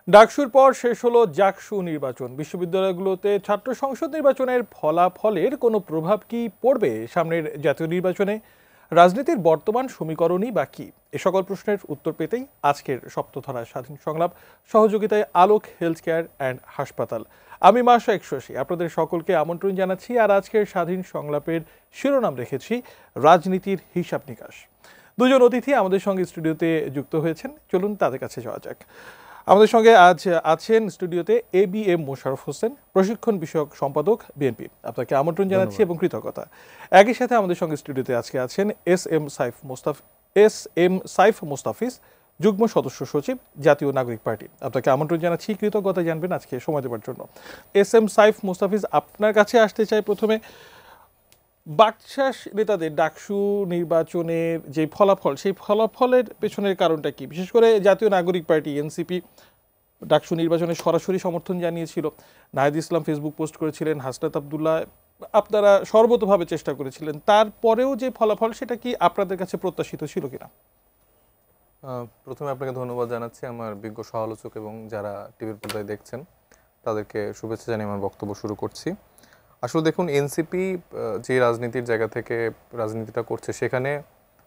ডাকসুর পর শেষ হলো জাকসু নির্বাচন। বিশ্ববিদ্যালয়গুলোতে ছাত্র সংসদ নির্বাচনের ফলাফলের কোনো প্রভাব কি পড়বে সামনের জাতীয় নির্বাচনে? রাজনীতির বর্তমান সমীকরণই বা কি? এ সকল প্রশ্নের উত্তর পেতেই আজকের সপ্তধারা স্বাধীন সংলাপ, সহযোগিতায় আলোক হেলথ কেয়ার অ্যান্ড হাসপাতাল। আমি মাসা একশোশী আপনাদের সকলকে আমন্ত্রণ জানাচ্ছি। আর আজকের স্বাধীন সংলাপের শিরোনাম রেখেছি রাজনীতির হিসাব নিকাশ। দুজন অতিথি আমাদের সঙ্গে স্টুডিওতে যুক্ত হয়েছেন, চলুন তাদের কাছে যাওয়া যাক। আমাদের সঙ্গে আজ আছেন স্টুডিওতে ABM মোশাররফ হোসেন, প্রশিক্ষণ বিষয়ক সম্পাদক, বিএনপি। আপনাকে আমন্ত্রণ জানাচ্ছি এবং কৃতজ্ঞতা। একই সাথে আমাদের সঙ্গে স্টুডিওতে আজকে আছেন এস এম সাইফ মোস্তাফিজ, যুগ্ম সদস্য সচিব, জাতীয় নাগরিক পার্টি। আপনাকে আমন্ত্রণ জানাচ্ছি, কৃতজ্ঞতা জানবেন আজকে সময় দেওয়ার জন্য। এম সাইফ মোস্তাফিজ, আপনার কাছে আসতে চাই প্রথমে। বাকশাস নেতাদের ডাকসু নির্বাচনের যে ফলাফল, সেই ফলাফলের পেছনের কারণটা কি? বিশেষ করে জাতীয় নাগরিক পার্টি এনসিপি ডাকসু নির্বাচনে সরাসরি সমর্থন জানিয়েছিল। নাহিদ ইসলাম ফেসবুক পোস্ট করেছিলেন, হাসনাত আবদুল্লাহ, আপনারা সর্বতোভাবে চেষ্টা করেছিলেন। তারপরেও যে ফলাফল, সেটা কি আপনাদের কাছে প্রত্যাশিত ছিল কিনা? প্রথমে আপনাকে ধন্যবাদ জানাচ্ছি, আমার বিজ্ঞ সমালোচক এবং যারা টিভির পর্দায় দেখছেন তাদেরকে শুভেচ্ছা জানিয়ে আমার বক্তব্য শুরু করছি। আসলে দেখুন, এনসিপি যে রাজনীতির জায়গা থেকে রাজনীতিটা করছে, সেখানে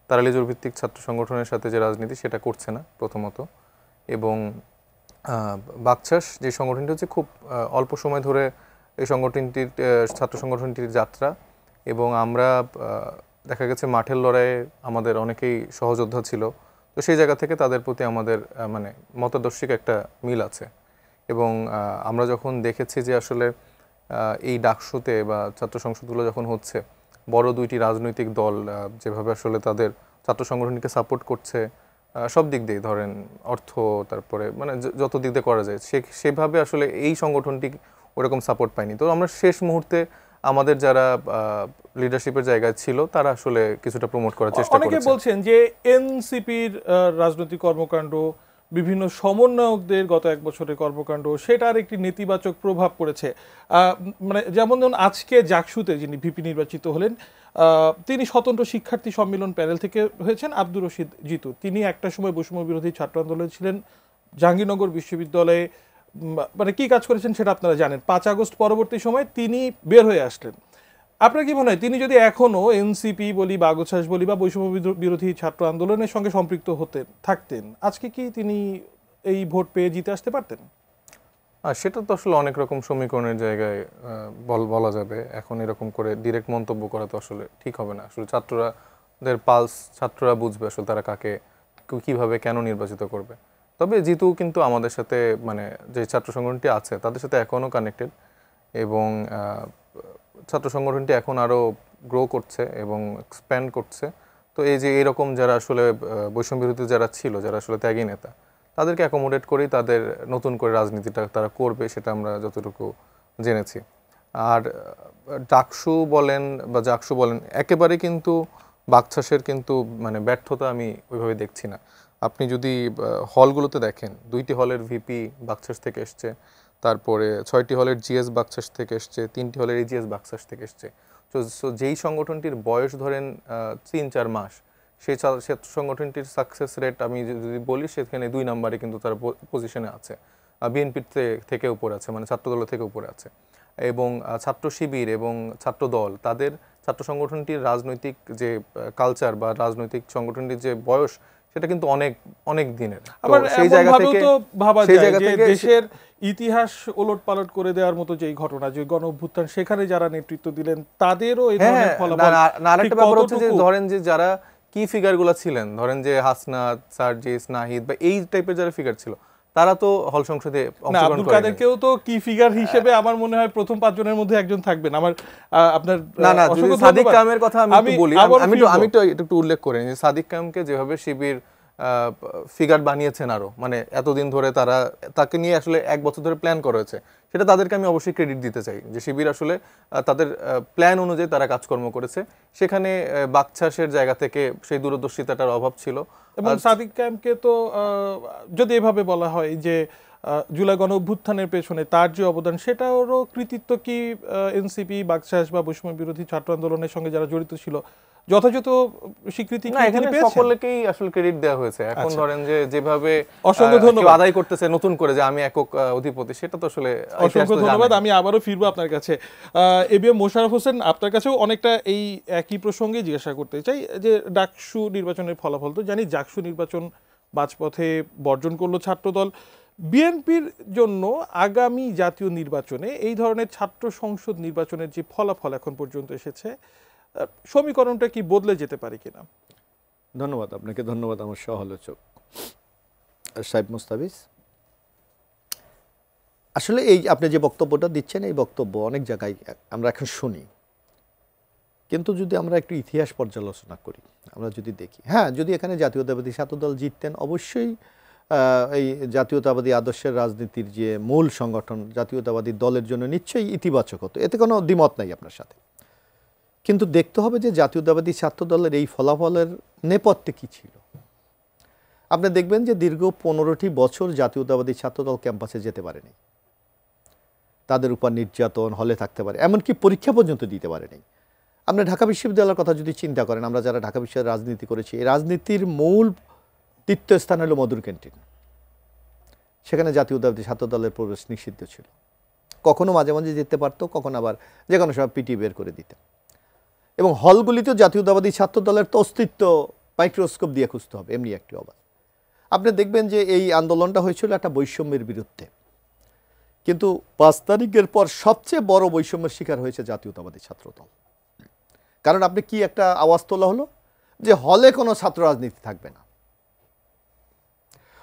তারা লেজুর ভিত্তিক ছাত্র সংগঠনের সাথে যে রাজনীতি সেটা করছে না প্রথমত। এবং বাকশাস যে সংগঠনটি হচ্ছে, খুব অল্প সময় ধরে এই সংগঠনটির ছাত্র সংগঠনটির যাত্রা, এবং আমরা দেখা গেছে মাঠের লড়াইয়ে আমাদের অনেকেই সহযোদ্ধা ছিল। তো সেই জায়গা থেকে তাদের প্রতি আমাদের মানে মতাদর্শিক একটা মিল আছে। এবং আমরা যখন দেখেছি যে আসলে এই ডাকসুতে বা ছাত্র সংসদগুলো যখন হচ্ছে, বড় দুইটি রাজনৈতিক দল যেভাবে আসলে তাদের ছাত্র সংগঠনকে সাপোর্ট করছে, সব দিক দিয়ে ধরেন অর্থ, তারপরে মানে যত দিক দিয়ে করা যায়, সেভাবে আসলে এই সংগঠনটি ওরকম সাপোর্ট পায়নি। তো আমরা শেষ মুহূর্তে আমাদের যারা লিডারশিপের জায়গায় ছিল তারা আসলে কিছুটা প্রমোট করার চেষ্টা করেছে। অনেকে বলছেন যে এনসিপির রাজনৈতিক কর্মকাণ্ড, বিভিন্ন সমন্বয়কদের গত এক বছরের কর্মকাণ্ড, সেটার একটি নেতিবাচক প্রভাব পড়েছে। মানে যেমন ধরুন, আজকে জাকসুতে যিনি ভিপি নির্বাচিত হলেন, তিনি স্বতন্ত্র শিক্ষার্থী সম্মেলন প্যানেল থেকে হয়েছেন। আব্দুর রশিদ জিতু, তিনি একটা সময় বৈষম্য বিরোধী ছাত্র আন্দোলনে ছিলেন, জাহাঙ্গীরনগর বিশ্ববিদ্যালয়ে মানে কি কাজ করেছেন সেটা আপনারা জানেন। 5 আগস্ট পরবর্তী সময় তিনি বের হয়ে আসলেন। আপনার কি মনে হয়, তিনি যদি এখনো এনসিপি বলি, বাগছাস বলি, বা বৈষম্য বিরোধী ছাত্র আন্দোলনের সঙ্গে সম্পৃক্ত থাকতেন, আজকে কি তিনি এই ভোট পেয়ে জিতে আসতে পারতেন? সেটা তো আসলে অনেক রকম সমীকরণের জায়গায় বলা যাবে। এখন এরকম করে ডিরেক্ট মন্তব্য করা তো আসলে ঠিক হবে না। আসলে ছাত্রদের পালস ছাত্ররা বুঝবে আসলে তারা কাকে কিভাবে কেন নির্বাচিত করবে। তবে জিতু কিন্তু আমাদের সাথে, মানে যে ছাত্র সংগঠনটি আছে তাদের সাথে এখনও কানেক্টেড, এবং ছাত্র সংগঠনটি এখন আরও গ্রো করছে এবং এক্সপ্যান্ড করছে। তো এই যে এইরকম যারা আসলে বৈষম্য বিরোধী যারা ছিল, যারা আসলে ত্যাগী নেতা, তাদেরকে অ্যাকোমোডেট করেই তাদের নতুন করে রাজনীতিটা তারা করবে, সেটা আমরা যতটুকু জেনেছি। আর ডাকসু বলেন বা জাকসু বলেন, একেবারে কিন্তু বাকছাসের কিন্তু মানে ব্যর্থতা আমি ওইভাবে দেখছি না। আপনি যদি হলগুলোতে দেখেন, 2টি হলের ভিপি বাকছাস থেকে এসছে, তারপরে 6টি হলের জিএস বাকছাস থেকে এসছে, 3টি হলের এজিএস বাকছাস থেকে এসছে। তো যেই সংগঠনটির বয়স ধরেন 3-4 মাস, সেই সংগঠনটির সাকসেস রেট আমি যদি বলি, সেখানে 2 নম্বরে কিন্তু তার পজিশনে আছে, বিএনপির থেকে উপরে আছে, মানে ছাত্রদল থেকে উপরে আছে। এবং ছাত্র শিবির এবং ছাত্র দল, তাদের ছাত্র সংগঠনটির রাজনৈতিক যে কালচার বা রাজনৈতিক সংগঠনটির যে বয়স, সেটা কিন্তু অনেক অনেক দিনের। আবার সেই জায়গা থেকে ভাবা যায় যে দেশের ইতিহাস ওলটপালট করে দেওয়ার মতো যে ঘটনা, যে গণ অভ্যুত্থান, সেখানে যারা নেতৃত্ব দিলেন তাদেরও এই ধরনের ফলাফল। আরেকটা ব্যাপার হচ্ছে যে ধরেন যে যারা কি ফিগারগুলো ছিলেন, ধরেন যে হাসনাত, সার্জিস, নাহিদ বা এই টাইপের যারা ফিগার ছিল, তারা তো হল সংসদে অংশগ্রহণ করেন। আব্দুল কাদেরকেও তো কি ফিগার হিসেবে আমার মনে হয় প্রথম 5 জনের মধ্যে একজন থাকবেন। আমার আপনার সাদিক কায়েমের কথা আমি বলি, আমি একটু উল্লেখ করি যে সাদিক কায়েমকে যেভাবে শিবির ফিগার বানিয়েছেন, আরো মানে এতদিন ধরে তারা তাকে নিয়ে আসলে 1 বছর ধরে প্ল্যান করা হয়েছে, সেটা তাদেরকে আমি অবশ্যই ক্রেডিট দিতে চাই যে শিবির আসলে তাদের প্ল্যান অনুযায়ী তারা কাজকর্ম করেছে। সেখানে বাকছাসের জায়গা থেকে সেই দূরদর্শিতাটার অভাব ছিল। এবং সাদিক কায়েমকে তো যদি এভাবে বলা হয় যে জুলাই গণ অভ্যুত্থানের পেছনে তার যে অবদান, সেটারও কৃতিত্ব কি এনসিপি, বাকশাস বা বৈষম্য বিরোধী ছাত্র আন্দোলনের সঙ্গে যারা জড়িত ছিল, যথাযথ স্বীকৃতি না, এখানে সকলকেই আসলে ক্রেডিট দেওয়া হয়েছে। এখন ধরেন যে যেভাবে অসংখ্য ধন্যবাদ আদায় করতেছে নতুন করে যে আমি একক অধিপতি, সেটা তো আসলে অসংখ্য ধন্যবাদ। আমি আবারও ফিরবো আপনার কাছে। এবিএম মোশাররফ হোসেন, আপনার কাছেও অনেকটা এই একই প্রসঙ্গে জিজ্ঞাসা করতে চাই যে ডাকসু নির্বাচনের ফলাফল তো জানি, ডাকসু নির্বাচন বাজপথে বর্জন করলো ছাত্রদল। বিএনপির জন্য আগামী জাতীয় নির্বাচনে এই ধরনের ছাত্র সংসদ নির্বাচনের যে ফলাফল এখন পর্যন্ত এসেছে, সমীকরণটা কি বদলে যেতে পারে কিনা? ধন্যবাদ আপনাকে, ধন্যবাদ আমার সহ-আলোচক সাহেব মুস্তাফিজ। আসলে এই আপনি যে বক্তব্যটা দিচ্ছেন, এই বক্তব্য অনেক জায়গায় আমরা এখন শুনি, কিন্তু যদি আমরা একটু ইতিহাস পর্যালোচনা করি, আমরা যদি দেখি, হ্যাঁ, যদি এখানে জাতীয়তাবাদী ছাত্রদল জিততেন, অবশ্যই এই জাতীয়তাবাদী আদর্শের রাজনীতির যে মূল সংগঠন জাতীয়তাবাদী দলের জন্য নিশ্চয়ই ইতিবাচক হতো, এতে কোনো দ্বিমত নাই আপনার সাথে। কিন্তু দেখতে হবে যে জাতীয়তাবাদী ছাত্রদলের এই ফলাফলের নেপথ্যে কী ছিল। আপনি দেখবেন যে দীর্ঘ 15টি বছর জাতীয়তাবাদী ছাত্রদল ক্যাম্পাসে যেতে পারেনি, তাদের উপর নির্যাতন, হলে থাকতে পারে, এমনকি পরীক্ষা পর্যন্ত দিতে পারেনি। আপনি ঢাকা বিশ্ববিদ্যালয়ের কথা যদি চিন্তা করেন, আমরা যারা ঢাকা বিশ্ববিদ্যালয়ে রাজনীতি করেছি, এই রাজনীতির মূল তীর্থস্থান হলো মধুর ক্যান্টিন। সেখানে জাতীয়তাবাদী ছাত্রদলের প্রবেশ নিষিদ্ধ ছিল। কখনো মাঝে মাঝে যেতে পারতো, কখনো আবার যে কোনো সময় পিটি বের করে দিতে। এবং হলগুলিতেও জাতীয়তাবাদী ছাত্রদলের তো অস্তিত্ব মাইক্রোস্কোপ দিয়ে খুঁজতে হবে, এমনি একটি অবস্থা। আপনি দেখবেন যে এই আন্দোলনটা হয়েছিল একটা বৈষম্যের বিরুদ্ধে, কিন্তু 5 তারিখের পর সবচেয়ে বড় বৈষম্যের শিকার হয়েছে জাতীয়তাবাদী ছাত্রদল। কারণ আপনি কি একটা আওয়াজ তোলা হলো যে হলে কোনো ছাত্র রাজনীতি থাকবে না,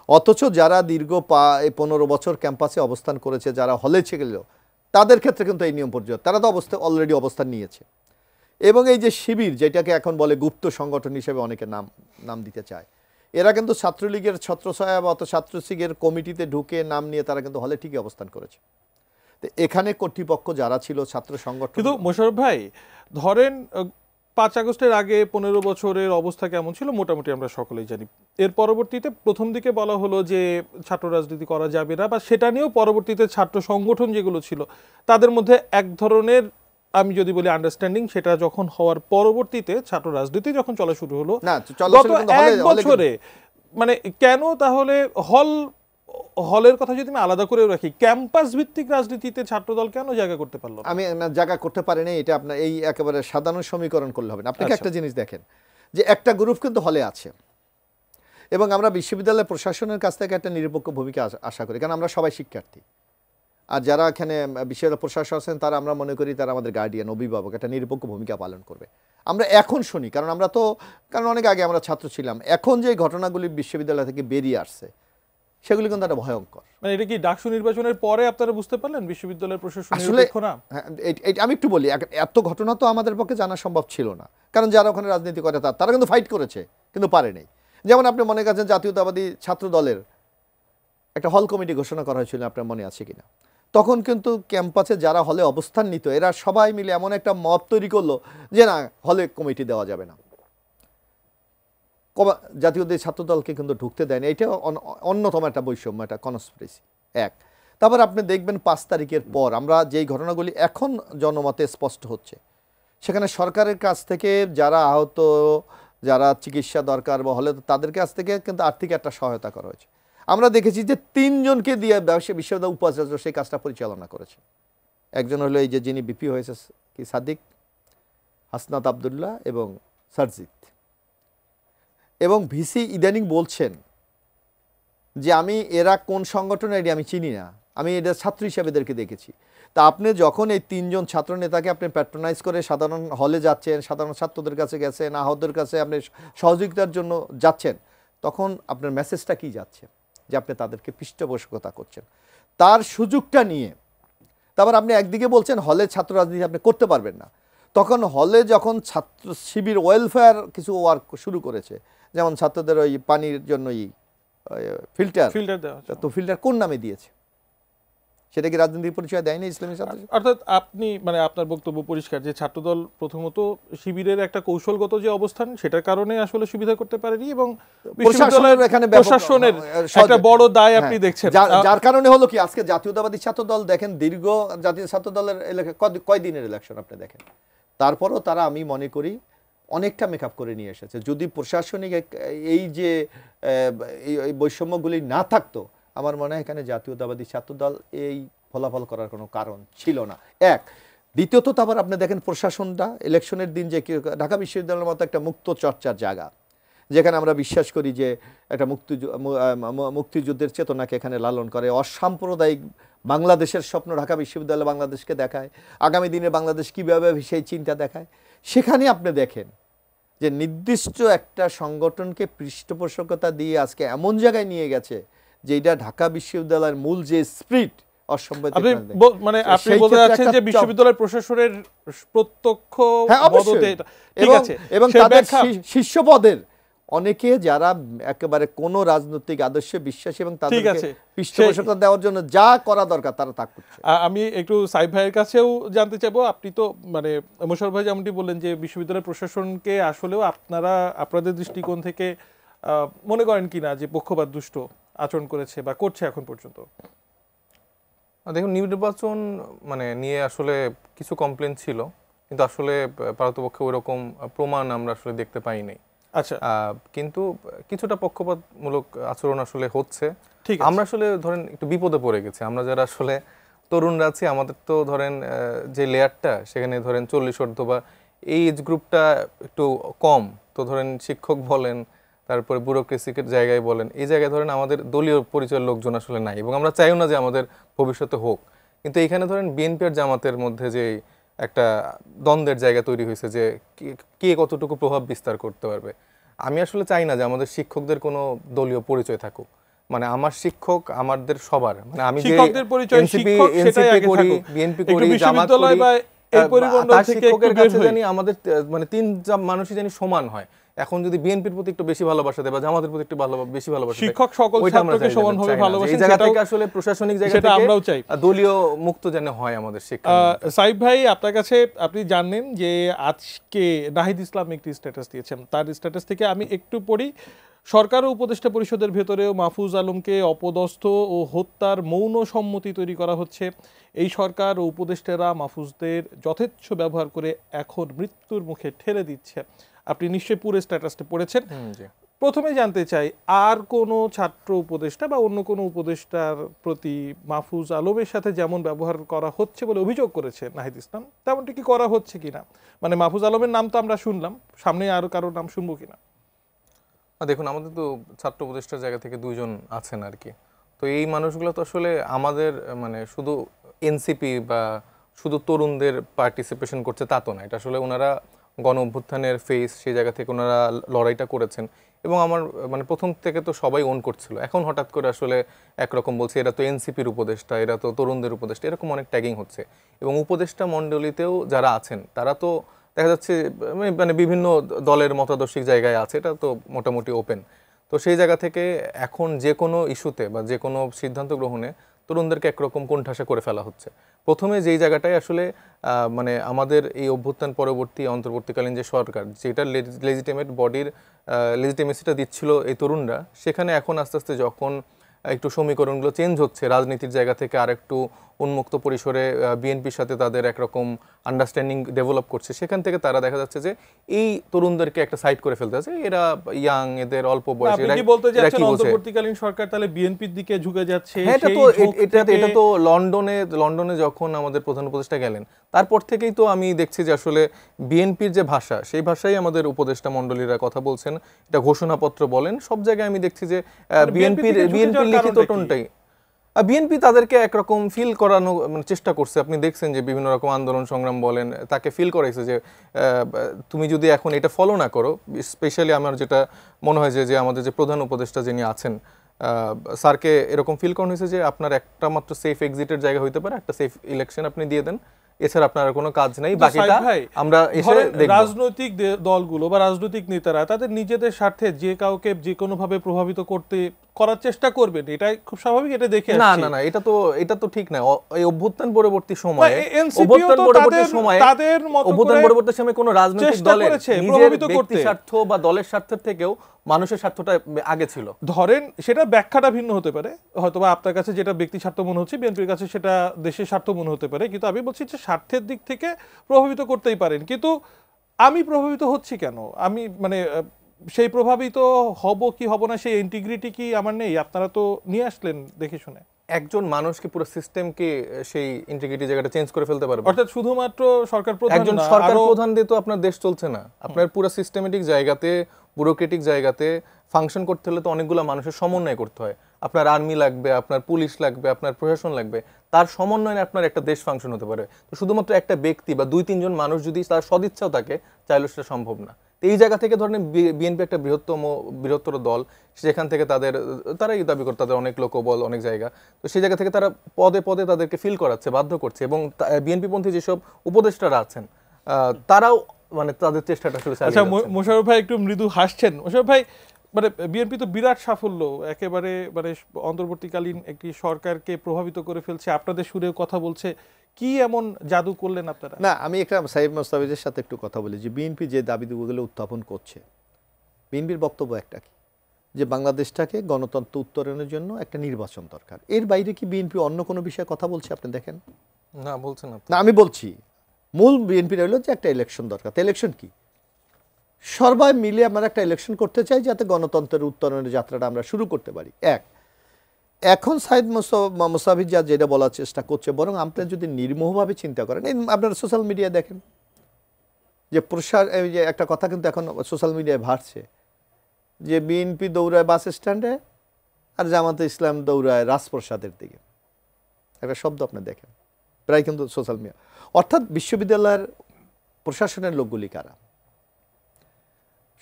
অথচ যারা দীর্ঘ 15 বছর ক্যাম্পাসে অবস্থান করেছে, যারা হলে ছিল, তাদের ক্ষেত্রে কিন্তু এই নিয়ম প্রযোজ্য, তারা তো অলরেডি অবস্থান নিয়েছে। এবং এই যে শিবির, যেটাকে এখন বলে গুপ্ত সংগঠন হিসেবে অনেকে নাম দিতে চায়, এরা কিন্তু ছাত্রলীগের ছত্রছায়া বা ছাত্রলীগের কমিটিতে ঢুকে নাম নিয়ে তারা কিন্তু হলে ঠিকই অবস্থান করেছে। তো এখানে কর্তৃপক্ষ যারা ছিল ছাত্র সংগঠন, কিন্তু মোশাররফ ভাই, ধরেন 5 আগস্টের আগে 15 বছরের অবস্থা কেমন ছিল মোটামুটি আমরা সকলেই জানি। এর পরবর্তীতে প্রথম দিকে বলা হলো যে ছাত্র রাজনীতি করা যাবে না, বা সেটা নিয়েও পরবর্তীতে ছাত্র সংগঠন যেগুলো ছিল তাদের মধ্যে এক ধরনের, আমি যদি বলি আন্ডারস্ট্যান্ডিং, সেটা যখন হওয়ার পরবর্তীতে ছাত্র রাজনীতি যখন চলা শুরু হলো গত 1 বছরে, মানে কেন তাহলে হলের কথা যদি আমি আলাদা করে রাখি, ক্যাম্পাস ভিত্তিক রাজনীতিতে ছাত্রদল কেন জায়গা করতে পারলো? আমি জায়গা করতে পারিনি, এটা আপনার এই একেবারে সাধারণ সমীকরণ করলে হবে না। আপনাকে একটা জিনিস দেখেন যে একটা গ্রুপ কিন্তু হলে আছে, এবং আমরা বিশ্ববিদ্যালয় প্রশাসনের কাছ থেকে একটা নিরপেক্ষ ভূমিকা আশা করি, কারণ আমরা সবাই শিক্ষার্থী। আর যারা এখানে বিশ্ববিদ্যালয় প্রশাসন আছেন, তারা আমরা মনে করি তারা আমাদের গার্ডিয়ান, অভিভাবক, একটা নিরপেক্ষ ভূমিকা পালন করবে। আমরা এখন শুনি, কারণ অনেক আগে আমরা ছাত্র ছিলাম, এখন যে ঘটনাগুলি বিশ্ববিদ্যালয় থেকে বেরিয়ে আসছে সেগুলি কিন্তু একটা ভয়ঙ্কর। মানে এটা কি ডাকসু নির্বাচনের পরে আপনারা বুঝতে পারলেন বিশ্ববিদ্যালয়ের প্রশাসন আসলে আমি একটু বলি, এত ঘটনা তো আমাদের পক্ষে জানা সম্ভব ছিল না, কারণ যারা ওখানে রাজনীতি করে তারা কিন্তু ফাইট করেছে, কিন্তু পারেনি। যেমন আপনি মনে করছেন জাতীয়তাবাদী ছাত্র দলের একটা হল কমিটি ঘোষণা করা হয়েছিল, আপনার মনে আছে কিনা? তখন কিন্তু ক্যাম্পাসে যারা হলে অবস্থান নিত, এরা সবাই মিলে এমন একটা মত তৈরি করলো যে না, হলে কমিটি দেওয়া যাবে না, জাতীয়তাবাদী ছাত্রদলকে কিন্তু ঢুকতে দেয়নি। এটা অন্যতম একটা বৈষম্য, একটা কনস্পিরেসি। এক, তারপর আপনি দেখবেন 5 তারিখের পর আমরা যেই ঘটনাগুলি এখন জনমতে স্পষ্ট হচ্ছে, সেখানে সরকারের কাছ থেকে যারা আহত, যারা চিকিৎসা দরকার বা হলে, তাদের কাছ থেকে কিন্তু আর্থিক একটা সহায়তা করা হয়েছে। আমরা দেখেছি যে 3 জনকে দিয়ে বিশ্ববিদ্যালয় উপাচার্য সেই কাজটা পরিচালনা করেছে। একজন হলো এই যে যিনি বিপি হয়েছে কি সাদিক, হাসনাত আবদুল্লাহ এবং সারজিৎ। এবং ভিসি ইদানিং বলছেন যে এরা কোন সংগঠনের আমি চিনি না, আমি এটা ছাত্র হিসাবে এদেরকে দেখেছি। তা আপনি যখন এই 3 জন ছাত্র নেতাকে আপনি প্যাট্রোনাইজ করে সাধারণ হলে যাচ্ছেন, সাধারণ ছাত্রদের কাছে গেছেন, আহতদের কাছে আপনি সহযোগিতার জন্য যাচ্ছেন, তখন আপনার মেসেজটা কি যাচ্ছে? যে আপনি তাদেরকে পৃষ্ঠপোষকতা করছেন, তার সুযোগটা নিয়ে। তারপর আপনি একদিকে বলছেন হলে ছাত্র রাজনীতি আপনি করতে পারবেন না, তখন হলে যখন ছাত্র শিবির ওয়েলফেয়ার কিছু ওয়ার্ক শুরু করেছে, যেমন ছাত্রদের ওই পানির জন্য ফিল্টার দেওয়া, তো ফিল্টার কোন নামে দিয়েছে? সেটা কি রাজনীতির পরিচয় দেয়নি ইসলামী ছাত্র? অর্থাৎ আপনি মানে আপনার বক্তব্য পরিষ্কার যে ছাত্রদল প্রথমত শিবিরের একটা কৌশলগত যে অবস্থান, সেটার কারণে আসলে সুবিধা করতে পারেনি, এবং বিশ্ববিদ্যালয়ের এখানে প্রশাসনের একটা বড় দায় আপনি দেখছেন, যার কারণে হলো কি আজকে জাতীয়তাবাদী ছাত্রদল দেখেন দীর্ঘ জাতীয় ছাত্রদলের কয় দিনের ইলেকশন আপনি দেখেন, তারপরও তারা, আমি মনে করি অনেকটা মেকআপ করে নিয়ে এসেছে। যদি প্রশাসনিক এই যে এই বৈষম্যগুলি না থাকতো, আমার মনে হয় এখানে জাতীয়তাবাদী ছাত্রদল এই ফলাফল করার কোনো কারণ ছিল না। এক, দ্বিতীয়ত তো আবার আপনি দেখেন প্রশাসনটা ইলেকশনের দিন যে ঢাকা বিশ্ববিদ্যালয়ের মতো একটা মুক্ত চর্চার জায়গা, যেখানে আমরা বিশ্বাস করি যে একটা মুক্তিযুদ্ধের চেতনাকে এখানে লালন করে, অসাম্প্রদায়িক বাংলাদেশের স্বপ্ন ঢাকা বিশ্ববিদ্যালয় বাংলাদেশকে দেখায়, আগামী দিনে বাংলাদেশ কীভাবে সেই চিন্তা দেখায়। সেখানে আপনি দেখেন যে নির্দিষ্ট একটা সংগঠনকে পৃষ্ঠপোষকতা দিয়ে আজকে এমন জায়গায় নিয়ে গেছে যে এটা ঢাকা বিশ্ববিদ্যালয়ের মূল যে স্পিরিট মানে আপনি বলতে যাচ্ছেন যে বিশ্ববিদ্যালয় প্রশাসনের প্রত্যক্ষ মদতে, ঠিক আছে, এবং তাদের শীর্ষ পদের অনেকে যারা একেবারে কোন রাজনৈতিক আদর্শে বিশ্বাসী এবং তাদেরকে পৃষ্ঠপোষকতা দেওয়ার জন্য যা করা দরকার তারা তা করছে। আমি একটু সাইফ ভাইয়ের কাছেও জানতে চাইবো, আপনি তো মানে মোশাররফ ভাই যেমনটি বললেন যে বিশ্ববিদ্যালয় প্রশাসনকে আসলেও আপনাদের দৃষ্টিকোণ থেকে মনে করেন কিনা যে পক্ষপাত দুষ্ট আচরণ করেছে বা করছে এখন পর্যন্ত? দেখুন, নির্বাচন মানে নিয়ে আসলে কিছু কমপ্লেন ছিল, কিন্তু আসলে পারতপক্ষে ওইরকম প্রমাণ আমরা আসলে দেখতে পাই নাই। আচ্ছা, কিন্তু কিছুটা পক্ষপাতমূলক আচরণ আসলে হচ্ছে। আমরা আসলে ধরেন একটু বিপদে পড়ে গেছি, আমরা যারা আসলে তরুণরা আছি, আমাদের তো ধরেন যে লেয়ারটা সেখানে ধরেন 40 ঊর্ধ্ব বা এই এজ গ্রুপটা একটু কম, তো ধরেন শিক্ষক বলেন, তারপরে ব্যুরোক্রেসির জায়গায় বলেন, এই জায়গায় ধরেন আমাদের দলীয় পরিচয়ের লোকজন আসলে নাই, এবং আমরা চাইও না যে আমাদের ভবিষ্যতে হোক। কিন্তু এইখানে ধরেন বিএনপি আর জামাতের মধ্যে যে একটা দ্বন্দ্বের জায়গা তৈরি হয়েছে যে কে কতটুকু প্রভাব বিস্তার করতে পারবে। আমি আসলে চাই না যে আমাদের শিক্ষকদের কোনো দলীয় পরিচয় থাকুক, মানে আমার শিক্ষক আমাদের সবার, মানে আমি যে এনসিপি করি, বিএনপি করি, জামাত করি, তার শিক্ষকের কাছে জানি আমাদের মানে তিন মানুষই জানি সমান হয়। এখন যদি বিএনপির প্রতি একটু বেশি ভালোবাসা দেয় বা জামাতের প্রতি একটু বেশি ভালোবাসা দেয়, শিক্ষক সকল ছাত্রকে সমানভাবে ভালোবাসেন, এই জায়গা থেকে আসলে প্রশাসনিক জায়গা থেকে আমরাও চাই দলীয় মুক্ত যেন হয় আমাদের শিক্ষা। সাইফ ভাই, আপনার কাছে আপনি জানেন যে আজকে নাহিদ ইসলাম একটি স্ট্যাটাস দিয়েছেন, তার স্ট্যাটাস থেকে আমি একটু পড়ি। সরকার ও উপদেষ্টা পরিষদের ভেতরেও মাহফুজ আলমকে অপদস্থ ও হত্যার মৌন সম্মতি তৈরি করা হচ্ছে। এই সরকার ও উপদেষ্টারা মাহফুজদের যথেচ্ছ ব্যবহার করে এখন মৃত্যুর মুখে ঠেলে দিচ্ছে। আপনি নিশ্চয়ই পুরো স্ট্যাটাসটা পড়েছেন। প্রথমে জানতে চাই, আর কোনো ছাত্র উপদেষ্টা বা অন্য কোনো উপদেষ্টার প্রতি মাহফুজ আলমের সাথে যেমন ব্যবহার করা হচ্ছে বলে অভিযোগ করেছে নাহিদ ইসলাম, তেমনটি কি করা হচ্ছে কিনা? মানে মাহফুজ আলমের নাম তো আমরা শুনলাম, সামনে আরো কারোর নাম শুনবো কিনা? দেখুন, আমাদের তো ছাত্র উপদেষ্টার জায়গা থেকে 2 জন আছেন আর কি। তো এই মানুষগুলো তো আসলে আমাদের মানে শুধু এনসিপি বা শুধু তরুণদের পার্টিসিপেশন করছে তা তো না, এটা আসলে ওনারা গণ অভ্যুত্থানের ফেস, সেই জায়গা থেকে ওনারা লড়াইটা করেছেন, এবং আমার মানে প্রথম থেকে তো সবাই ওন করছিল। এখন হঠাৎ করে আসলে একরকম বলছে এরা তো এনসিপির উপদেষ্টা, এরা তো তরুণদের উপদেষ্টা, এরকম অনেক ট্যাগিং হচ্ছে। এবং উপদেষ্টা মণ্ডলীতেও যারা আছেন তারা তো দেখা যাচ্ছে মানে বিভিন্ন দলের মতাদর্শিক জায়গায় আছে, এটা তো মোটামুটি ওপেন। তো সেই জায়গা থেকে এখন যে কোনো ইস্যুতে বা যে কোনো সিদ্ধান্ত গ্রহণে তরুণদেরকে একরকম কোণঠাসা করে ফেলা হচ্ছে। প্রথমে যেই জায়গাটায় আসলে মানে আমাদের এই অভ্যুত্থান পরবর্তী অন্তর্বর্তীকালীন যে সরকার, যেটা লেজিটিমেট বডির লেজিটিমেসিটা দিচ্ছিল এই তরুণরা, সেখানে এখন আস্তে আস্তে যখন একটু সমীকরণগুলো চেঞ্জ হচ্ছে, রাজনীতির জায়গা থেকে আর একটু উন্মুক্ত পরিসরে বিএনপির সাথে তাদের একরকম আন্ডারস্ট্যান্ডিং ডেভেলপ করছে, সেখান থেকে তারা দেখা যাচ্ছে যে এই তরুণদেরকে একটা সাইড করে ফেলতে আছে, এরা ইয়াং, এদের অল্প বয়স। আপনি কি বলতে যাচ্ছেন অন্তর্বর্তীকালীন সরকার তাহলে বিএনপির দিকে ঝুঁকে যাচ্ছে? এটা তো লন্ডনে যখন আমাদের প্রধান উপদেষ্টা গেলেন, তারপর থেকেই তো আমি দেখছি যে আসলে বিএনপির যে ভাষা, সেই ভাষাই আমাদের উপদেষ্টা মণ্ডলীরা কথা বলছেন। এটা ঘোষণাপত্র বলেন, সব জায়গায় আমি দেখছি যে বিএনপির লিখিত টোনটাই, বিএনপি তাদেরকে একরকম ফিল করানো চেষ্টা করছে। আপনি দেখছেন যে বিভিন্ন রকম আন্দোলন সংগ্রাম বলেন, তাকে ফিল করাইছে যে তুমি যদি এখন এটা ফলো না করো, স্পেশালি আমার যেটা মনে হয় যে আমাদের যে প্রধান উপদেষ্টা যিনি আছেন স্যারকে এরকম ফিল করানো হয়েছে যে আপনার একটা মাত্র সেফ এক্সিটের জায়গা হইতে পারে, একটা সেফ ইলেকশন আপনি দিয়ে দেন, এছাড়া আপনার কোনো কাজ নেই, বাকিটা আমরা এসে দেখব। রাজনৈতিক দলগুলো বা রাজনৈতিক নেতারা তাদের নিজেদের স্বার্থে যে কাউকে যে কোনো ভাবে প্রভাবিত করার চেষ্টা করবেন, এটাই খুব স্বাভাবিক। এটা দেখে না, এটা তো ঠিক না। এই অভ্যুত্থান পরবর্তী সময়ে কোনো রাজনৈতিক দলের নিজের ব্যক্তি স্বার্থ বা দলের স্বার্থের থেকেও মানুষের স্বার্থটা আগে ছিল। ধরেন সেটা ব্যাখ্যাটা ভিন্ন হতে পারে, হয়তোবা আপনার কাছে যেটা ব্যক্তি স্বার্থ মনে হচ্ছে, বিএনপির কাছে সেটা দেশের স্বার্থ মনে হতে পারে, কিন্তু আমি বলছি যে স্বার্থের দিক থেকে প্রভাবিত করতেই পারেন। কিন্তু আমি প্রভাবিত হচ্ছি কেন? আমি মানে সেই প্রভাবিত হব কি হব না সেই ইন্টিগ্রিটি কি আমার নেই? আপনারা তো নিয়ে আসলেন দেখে শুনে। একজন মানুষকে পুরো সিস্টেমকে সেই ইন্টিগ্রিটি জায়গাটা চেঞ্জ করে ফেলতে পারবে? অর্থাৎ শুধুমাত্র সরকার প্রধান একজন না, সরকার আরো প্রধান দিয়ে তো আপনার দেশ চলছে না। আপনার পুরো সিস্টেমেটিক জায়গাতে, ব্যুরোক্রেটিক জায়গাতে ফাংশন করতে হলে তো অনেকগুলো মানুষের সমন্বয় করতে হয়। আপনার আর্মি লাগবে, আপনার পুলিশ লাগবে, আপনার প্রশাসন লাগবে। তার সমন্বয়ে আপনার একটা দেশ ফাংশন হতে পারে। তো শুধুমাত্র একটা ব্যক্তি বা 2-3 জন মানুষ যদি তার সদিচ্ছাও থাকে, চাইলেও সেটা সম্ভব না। তো এই জায়গা থেকে ধরেন বিএনপি একটা বৃহত্তর দল, সেখান থেকে তারাই দাবি করে তাদের অনেক লোকবল, অনেক জায়গা। তো সেই জায়গা থেকে তারা পদে পদে তাদেরকে ফিল করাচ্ছে, বাধ্য করছে। এবং বিএনপি পন্থী যেসব উপদেষ্টারা আছেন, তারাও মানে তাদের চেষ্টাটা আসলে চালিয়ে আচ্ছা, যাচ্ছেন। মোশাররফ ভাই একটু মৃদু হাসছেন। মোশাররফ ভাই, মানে বিএনপি তো বিরাট সাফল্য, একেবারে মানে অন্তর্বর্তীকালীন একটি সরকারকে প্রভাবিত করে ফেলছে, আপনাদের সুরেও কথা বলছে। কি এমন জাদু করলেন আপনারা? না, আমি একটা সাহেব মোস্তাফিজের সাথে একটু কথা বলি যে বিএনপি যে দাবিগুলো উত্থাপন করছে, বিএনপির বক্তব্য একটা কি, যে বাংলাদেশটাকে গণতন্ত্র উত্তরণের জন্য একটা নির্বাচন দরকার। এর বাইরে কি বিএনপি অন্য কোনো বিষয়ে কথা বলছে আপনি দেখেন? না, বলছেন আপনি। না, আমি বলছি মূল বিএনপির হলো যে একটা ইলেকশন দরকার। তো ইলেকশন কি? সবাই মিলে আমরা একটা ইলেকশন করতে চাই যাতে গণতন্ত্রের উত্তরণের যাত্রাটা আমরা শুরু করতে পারি। এখন সাইদ মোস্তাফিজ যেটা বলার চেষ্টা করছে, বরং আপনারা যদি নির্মোহভাবে চিন্তা করেন, আপনারা সোশ্যাল মিডিয়া দেখেন যে এই যে একটা কথা কিন্তু এখন সোশ্যাল মিডিয়ায় ভাসছে যে বিএনপি দৌড়ায় বাস স্ট্যান্ডে আর জামাতে ইসলাম দৌড়ায় রাজপ্রসাদের দিকে। একটা শব্দ আপনি দেখেন প্রায় কিন্তু সোশ্যাল মিডিয়া। অর্থাৎ বিশ্ববিদ্যালয়ের প্রশাসনের লোকগুলি কারা,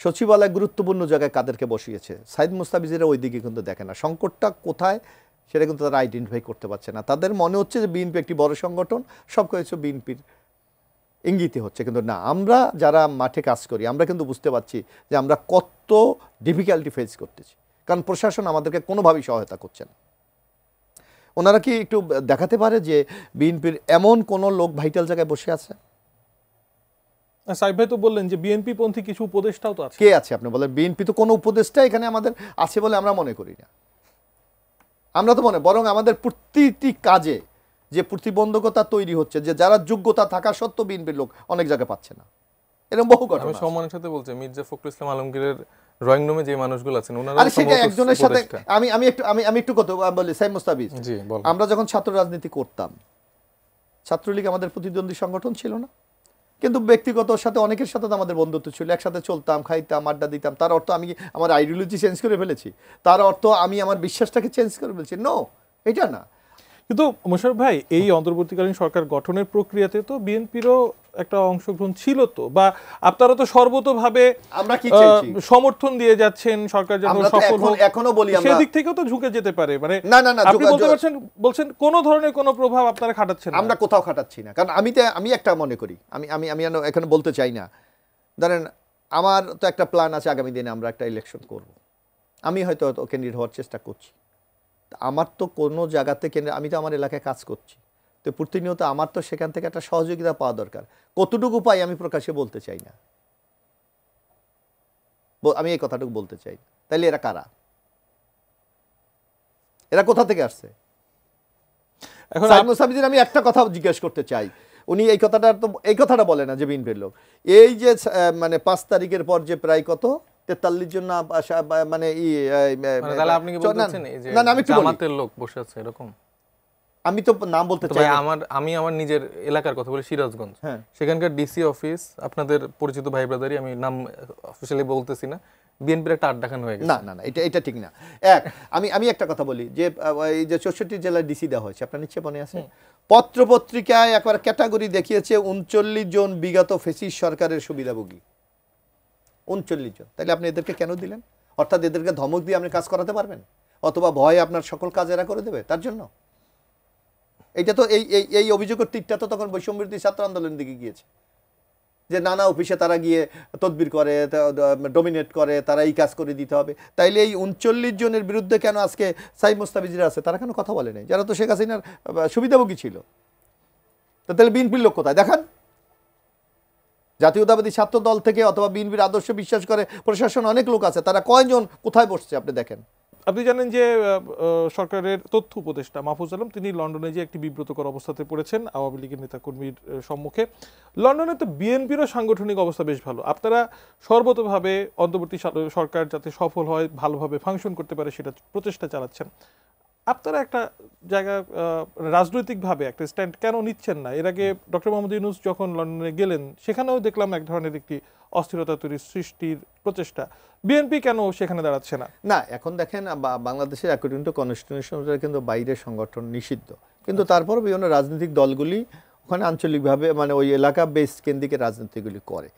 সচিবালয় গুরুত্বপূর্ণ জায়গায় কাদেরকে বসিয়েছে, সাইদ মুস্তাফিজেরা ওই দিকে কিন্তু দেখে না। সংকটটা কোথায় সেটা কিন্তু তারা আইডেন্টিফাই করতে পারছে না। তাদের মনে হচ্ছে যে বিএনপি একটি বড় সংগঠন, সব কিছু বিএনপির ইঙ্গিতে হচ্ছে। কিন্তু না, আমরা যারা মাঠে কাজ করি আমরা কিন্তু বুঝতে পারছি যে আমরা কত ডিফিকাল্টি ফেস করতেছি, কারণ প্রশাসন আমাদেরকে কোনোভাবেই সহায়তা করছে না। ওনারা কি একটু দেখাতে পারে যে বিএনপির এমন কোনো লোক ভাইটাল জায়গায় বসে আছে? সাহেব ভাই তো বললেন যে বিএনপি পন্থী কিছু উপদেষ্টাও তো আছে। কে আছে আপনি বলেন? বিএনপি তো কোনো উপদেষ্টা এখানে আমাদের আছে বলে আমরা মনে করি না। আমরা তো বরং আমাদের প্রতিটি কাজে যে প্রতিবন্ধকতা তৈরি হচ্ছে, যে যারা যোগ্যতা থাকা সত্ত্বেও বিএনপির লোক অনেক জায়গায় পাচ্ছে না, এরকম বহু ঘটনা আমি আছে। সম্মানের সাথে বলছি, মির্জা ফখরুল ইসলাম আলমগীরের ড্রয়িং রুমে যে মানুষগুলো আছেন ওনারা আরে সেটা একজনের সাথে আমি একটু কথা বলি সাইদ মুস্তাফিজ। জি, বলেন। আমরা যখন ছাত্র রাজনীতি করতাম, ছাত্রলীগ আমাদের প্রতিদ্বন্দ্বী সংগঠন ছিল না, কিন্তু ব্যক্তিগত সাথে অনেকের সাথে তো আমাদের বন্ধুত্ব ছিল, একসাথে চলতাম, খাইতাম, আড্ডা দিতাম। তার অর্থ আমি আমার আইডিওলজি চেঞ্জ করে ফেলেছি, তার অর্থ আমি আমার বিশ্বাসটাকে চেঞ্জ করে ফেলেছি? নো, এটা না। কিন্তু মোশাররফ ভাই, এই অন্তর্বর্তীকালীন সরকার গঠনের প্রক্রিয়াতে তো বিএনপিরও একটা অংশগ্রহণ ছিল তো, বা আপনারা তো সর্বতোভাবে আমরা কি চেয়েছি? সমর্থন দিয়ে যাচ্ছেন সরকার যেন আমরা তো সফল হোক। এখনো বলি আমরা সেদিক থেকেও তো ঝুঁকে যেতে পারে। মানে না, আপনি বলছেন কোন ধরনের কোনো প্রভাব আপনারা খাটাচ্ছেন না। আমরা কোথাও খাটাচ্ছি না, কারণ আমি একটা মনে করি, আমি এখানে বলতে চাই না, ধরেন আমার তো একটা প্ল্যান আছে, আগামী দিনে আমরা একটা ইলেকশন করব, আমি হয়তো ক্যান্ডিডেট হওয়ার চেষ্টা করছি। আমার তো কোনো জায়গাতে আমি তো আমার এলাকায় কাজ করছি, তো প্রতিনিয়ত আমার তো সেখান থেকে একটা সহযোগিতা পাওয়া দরকার। কতটুকু পাই আমি প্রকাশ্যে বলতে চাই না, আমি এই কথাটুকু বলতে চাই। তাইলে এরা কারা? এরা কোথা থেকে আসছে? এখন আমি একটা কথা জিজ্ঞেস করতে চাই, উনি এই কথাটা বলে না যে বিএনপির লোক। এই যে মানে 5 তারিখের পর যে প্রায় কত 43 জন না মানে তাহলে আপনি কি বলতেছেন এই যে জামাতের লোক বসে আছে এরকম? আমি তো নাম বলতে চাই। আমি আমার নিজের এলাকার কথা বলি, সিরাজগঞ্জ। সেখানকার ডিসি অফিস, আপনাদের পরিচিত ভাই ব্রাদারই, আমি নাম অফিশিয়ালি বলতেছি না, বিএনপির একটা আড্ডাখান হয়ে গেছে। না, এটা ঠিক না। আমি একটা কথা বলি যে এই যে 64 জেলার ডিসি দেওয়া হয়েছে, আপনার নিশ্চয় মনে আছে, পত্রপত্রিকায় একবার ক্যাটাগরি দেখিয়েছে 39 জন বিগত ফেসিস্ট সরকারের সুবিধাভোগী। 39 জন। তাহলে আপনি এদেরকে কেন দিলেন? অর্থাৎ এদেরকে ধমক দিয়ে আপনি কাজ করাতে পারবেন, অথবা ভয়ে আপনার সকল কাজ এরা করে দেবে তার জন্য? এটা তো এই অভিযোগের তীরটা তো তখন বৈষম্যবিরোধী ছাত্র আন্দোলনের দিকে গিয়েছে, যে নানা অফিসে তারা গিয়ে তদবির করে, ডমিনেট করে, তারা এই কাজ করে দিতে হবে। তাইলে এই 39 জনের বিরুদ্ধে কেন আজকে সাইদ মুস্তাফিজরা আছে, তারা কেন কথা বলে নাই, যারা তো শেখ হাসিনার সুবিধাভোগী ছিল? তাহলে বিএনপির লোক কোথায় দেখান? জাতীয়তাবাদী ছাত্র দল থেকে অথবা বিএনপির আদর্শ বিশ্বাস করে প্রশাসন অনেক লোক আছে, তারা কয়জন কোথায় বসছে আপনি দেখেন। আপনি জানেন যে সরকারের তথ্য উপদেষ্টা মাহফুজ আলম তিনি লন্ডনে যে একটি বিব্রতকর অবস্থাতে পড়েছেন আওয়ামী লীগের নেতাকর্মীর সম্মুখে। লন্ডনে তো বিএনপিরও সাংগঠনিক অবস্থা বেশ ভালো, আপনারা সর্বতভাবে অন্তর্বর্তী সরকার যাতে সফল হয়, ভালোভাবে ফাংশন করতে পারে সেটা প্রচেষ্টা চালাচ্ছেন। আপনারা একটা জায়গা রাজনৈতিকভাবে একটা স্ট্যান্ড কেন নিচ্ছেন না? এর আগে ডক্টর মোহাম্মদ ইউনূস যখন লন্ডনে গেলেন সেখানেও দেখলাম এক ধরনের একটি অস্থিরতা সৃষ্টির প্রচেষ্টা। বিএনপি কেন সেখানে দাঁড়াচ্ছে না? না, এখন দেখেন বাংলাদেশের অ্যাকর্ডিং টু কনস্টিটিউশন কিন্তু বাইরের সংগঠন নিষিদ্ধ, কিন্তু তারপর বিভিন্ন রাজনৈতিক দলগুলি ওখানে আঞ্চলিকভাবে মানে ওই এলাকা বেসড কেন্দ্রিক রাজনীতিগুলি করে।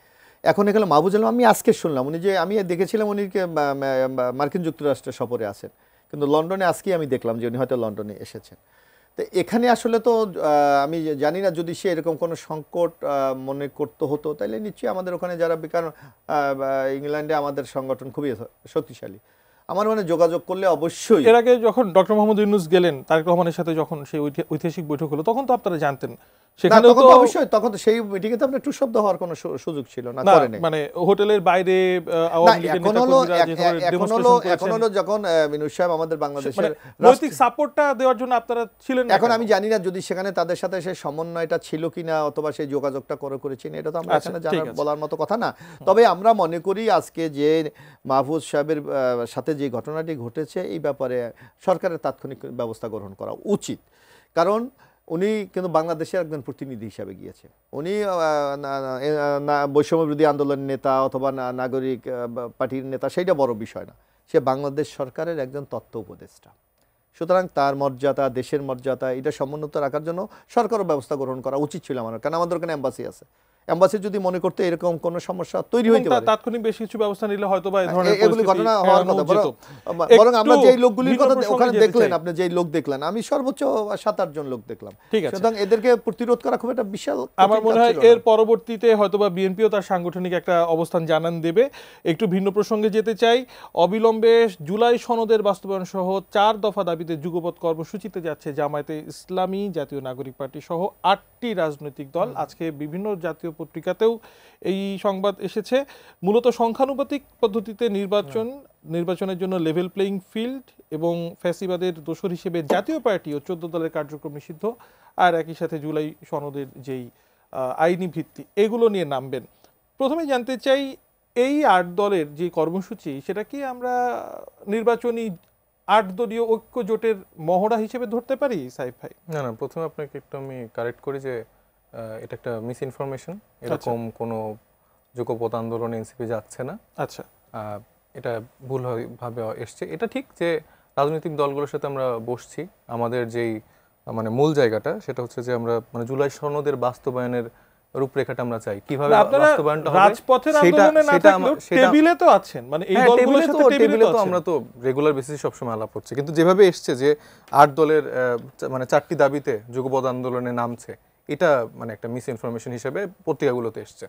এখন এখানে মাহফুজ আলম আমি আজকে শুনলাম উনি যে আমি দেখেছিলাম উনি মার্কিন যুক্তরাষ্ট্রে সফরে আছেন, কিন্তু লন্ডনে আজকেই আমি দেখলাম যে উনি হয়তো লন্ডনে এসেছেন। তো এখানে আসলে তো আমি জানি না যদি সে এরকম কোনো সংকট মনে করতে হতো তাহলে নিশ্চয়ই আমাদের ওখানে যারা কারণ ইংল্যান্ডে আমাদের সংগঠন খুবই শক্তিশালী, আমার মানে যোগাযোগ করলে অবশ্যই। এর আগে যখন ডক্টর মোহাম্মদ ইউনূস গেলেন তারেক রহমানের সাথে যখন সেই ঐতিহাসিক বৈঠক হলো তখন তো আপনারা জানতেন সেখানে তো অবশ্যই তখন তো সেই মিটিংয়ে তো আপনার একটু শব্দ হওয়ার কোনো সুযোগ ছিল না, করে নাই। মানে হোটেলের বাইরে আওয়ামী লীগের নেতাকর্মীরা যেভাবে ডেমনস্ট্রেশন করেছেন, এখন হলো যখন ইউনূস সাহেব আমাদের বাংলাদেশের নৈতিক সাপোর্টটা দেওয়ার জন্য আপনারা ছিলেন। এখন আমি জানি না যদি সেখানে তাদের সাথে সেই সমন্বয়টা ছিল কিনা অথবা সেই যোগাযোগটা করেছেন, এটা তো আমরা এখানে জানার বলার মতো কথা না। তবে আমরা মনে করি আজকে যে মাহফুজ সাহেবের সাথে যে ঘটনাটি ঘটেছে এই ব্যাপারে সরকারের তাৎক্ষণিক ব্যবস্থা গ্রহণ করা উচিত, কারণ উনি কিন্তু বাংলাদেশের একজন প্রতিনিধি হিসাবে গিয়েছে। উনি বৈষম্য বিরোধী আন্দোলনের নেতা অথবা নাগরিক পার্টির নেতা সেইটা বড় বিষয় না, সে বাংলাদেশ সরকারের একজন তথ্য উপদেষ্টা। সুতরাং তার মর্যাদা, দেশের মর্যাদা এটা সমুন্নত রাখার জন্য সরকারও ব্যবস্থা গ্রহণ করা উচিত ছিল আমার, কারণ আমাদের ওখানে এম্বাসি আছে। এম্বাসি যদি মনে করতে এরকম কোনো সমস্যা তৈরি হইতে পারে তাৎক্ষণিক বেশ কিছু ব্যবস্থা নিলে হয়তো বা এই ধরনের এগুলি ঘটনা হওয়ার কথা। বরং আমরা যে লোকগুলির কথা ওখানে দেখলেন, আপনি যে লোক দেখলেন, আমি সর্বোচ্চ 7-8 জন লোক দেখলাম। সুতরাং এদেরকে প্রতিরোধ করা খুব একটা বিশাল, আমার মনে হয় এর পরবর্তীতে হয়তো বা বিএনপিও তার সাংগঠনিক একটা অবস্থান জানান দেবে। একটু ভিন্ন প্রসঙ্গে যেতে চাই, অবিলম্বে জুলাই সনদের বাস্তবায়ন সহ 4 দফা দাবিতে যুগপৎ কর্মসূচিতে যাচ্ছে জামায়াতে ইসলামী, জাতীয় নাগরিক পার্টি সহ 8টি রাজনৈতিক দল। আজকে বিভিন্ন জাতীয় পত্রিকাতেও এই সংবাদ এসেছে। মূলত সংখ্যানুপাতিক পদ্ধতিতে নির্বাচনের জন্য লেভেল প্লেইং ফিল্ড এবং ফ্যাসিবাদের দোসর হিসেবে জাতীয় পার্টি ও 14 দলের কার্যক্রম নিষিদ্ধ, আর একই সাথে জুলাই সনদের যেই আইনি ভিত্তি এগুলো নিয়ে নামবেন। প্রথমে জানতে চাই এই 8 দলের যে কর্মসূচি সেটা কি আমরা নির্বাচনী 8 দলীয় ঐক্য জোটের মহড়া হিসেবে ধরতে পারি সাইফ ভাই? না, প্রথমে আপনাকে একটু আমি কারেক্ট করি যে এটা একটা মিস ইনফরমেশন, এরকম কোনো যুগপৎ আন্দোলন এনসিপি যাচ্ছে না। আচ্ছা, এটা ভুল ভাবে এসছে। এটা ঠিক যে রাজনৈতিক দলগুলোর সাথে আমরা বসছি, আমাদের যেই মানে মূল জায়গাটা সেটা হচ্ছে যে আমরা মানে জুলাই সনদের বাস্তবায়নের রূপরেখাটা আমরা চাই, কিভাবে বাস্তবায়নটা হবে রাজপথের আন্দোলনে না থাকলেও টেবিলে তো আছেন, মানে এই দলগুলোর সাথে টেবিলে তো আমরা তো রেগুলার বেসিসে সবসময় আলাপ হচ্ছে, কিন্তু যেভাবে এসছে যে 8 দলের মানে 4টি দাবিতে যুগপৎ আন্দোলনে নামছে, এটা মানে একটা মিস ইনফরমেশন হিসেবে পত্রিকাগুলোতে এসছে।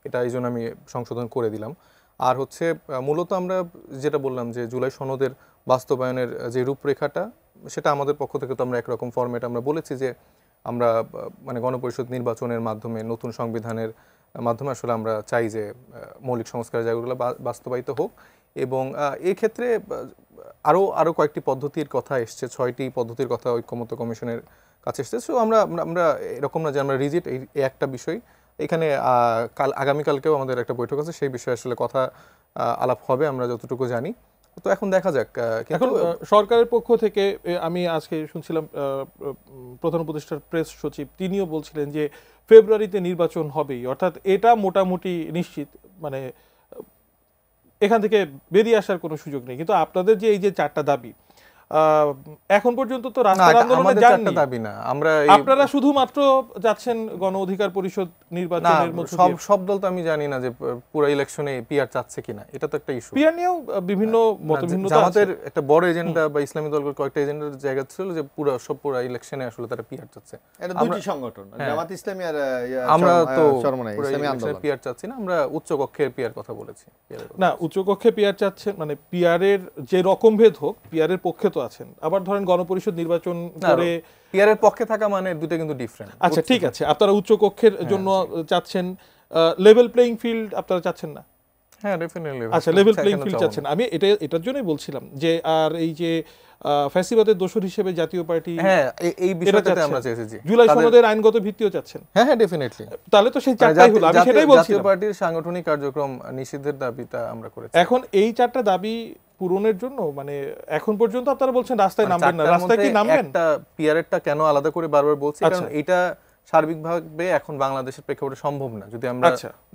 এটা এই জন্য আমি সংশোধন করে দিলাম। আর হচ্ছে মূলত আমরা যেটা বললাম যে জুলাই সনদের বাস্তবায়নের যে রূপরেখাটা সেটা আমাদের পক্ষ থেকে তো আমরা একরকম ফরম্যাট আমরা বলেছি যে আমরা মানে গণপরিষদ নির্বাচনের মাধ্যমে নতুন সংবিধানের মাধ্যমে আসলে আমরা চাই যে মৌলিক সংস্কার জায়গাগুলো বাস্তবায়িত হোক, এবং এই ক্ষেত্রে আরও কয়েকটি পদ্ধতির কথা এসছে, 6টি পদ্ধতির কথা ঐক্যমত্য কমিশনের কাছে এসছে। সো আমরা এরকম না যে আমরা রিজিট এই একটা বিষয়। এখানে আগামীকালকেও আমাদের একটা বৈঠক আছে, সেই বিষয়ে আসলে কথা আলাপ হবে আমরা যতটুকু জানি। তো এখন দেখা যাক। এখন সরকারের পক্ষ থেকে আমি আজকে শুনছিলাম প্রধান উপদেষ্টার প্রেস সচিব তিনিও বলছিলেন যে ফেব্রুয়ারিতে নির্বাচন হবেই, অর্থাৎ এটা মোটামুটি নিশ্চিত, মানে এখান থেকে বেরিয়ে আসার কোনো সুযোগ নেই। কিন্তু আপনাদের যে এই যে 4টা দাবি এখন পর্যন্ত তো রাস্তার আন্দোলনে যাননি, দাবি না, আপনারা শুধুমাত্র যাচ্ছেন গণ অধিকার পরিষদ নির্বাচনের মধ্যে। সব দল তো আমি জানি না যে পুরো ইলেকশনে পিআর চাচ্ছে কিনা, এটা তো একটা ইস্যু। পিআর নিয়েও বিভিন্ন মতভিন্নতা আছে। আমাদের একটা বড় এজেন্ডা বা ইসলামী দলগুলোর কয়েকটা এজেন্ডার জায়গা ছিল যে পুরো ইলেকশনে আসলে তারা পিআর চাচ্ছে। এটা দুটি সংগঠন, জামাত ইসলামী আর আমরা তো ইসলামী আন্দোলন পিআর চাচ্ছি না, আমরা উচ্চ কক্ষের পিআর কথা বলেছি। না, উচ্চ কক্ষে পিআর চাচ্ছেন মানে পিআরের যে রকম ভেদ হোক পিআরের পক্ষে তো আছেন, আবার ধরেন গণপরিষদ নির্বাচন করে পিআরের পক্ষে থাকা মানে দুটো কিন্তু ডিফারেন্ট। আচ্ছা ঠিক আছে, আপনারা উচ্চ কক্ষের জন্য চাচ্ছেন, লেভেল প্লেইং ফিল্ড আপনারা চাচ্ছেন না? হ্যাঁ ডেফিনেটলি আচ্ছা, লেভেল প্লেইং ফিল্ড চাচ্ছেন। আমি এটার জন্যই বলছিলাম যে আর এই যে ফ্যাসিবাদের দোষর হিসেবে জাতীয় পার্টি হ্যাঁ এই বিষয়টাতে চাচ্ছেন। আমরা চেয়েছি জুলাই সনদের আইনগত ভিত্তিও চাচ্ছেন। হ্যাঁ হ্যাঁ ডেফিনেটলি। তাহলে তো সেই চারটাই হলো, আমি সেটাই জাতীয় বলছিলাম। পার্টির সাংগঠনিক কার্যক্রম নিষিদ্ধের দাবিটা আমরা করেছি। এখন এই চারটা দাবি পূরণের জন্য মানে এখন পর্যন্ত আপনারা বলছেন রাস্তায় নামবেন না, রাস্তায় কি নামবেন? একটা পিয়ারেরটা কেন আলাদা করে বারবার বলছি, কারণ এটা সার্বিকভাবে এখন বাংলাদেশের প্রেক্ষাপটে সম্ভব না যদি আমরা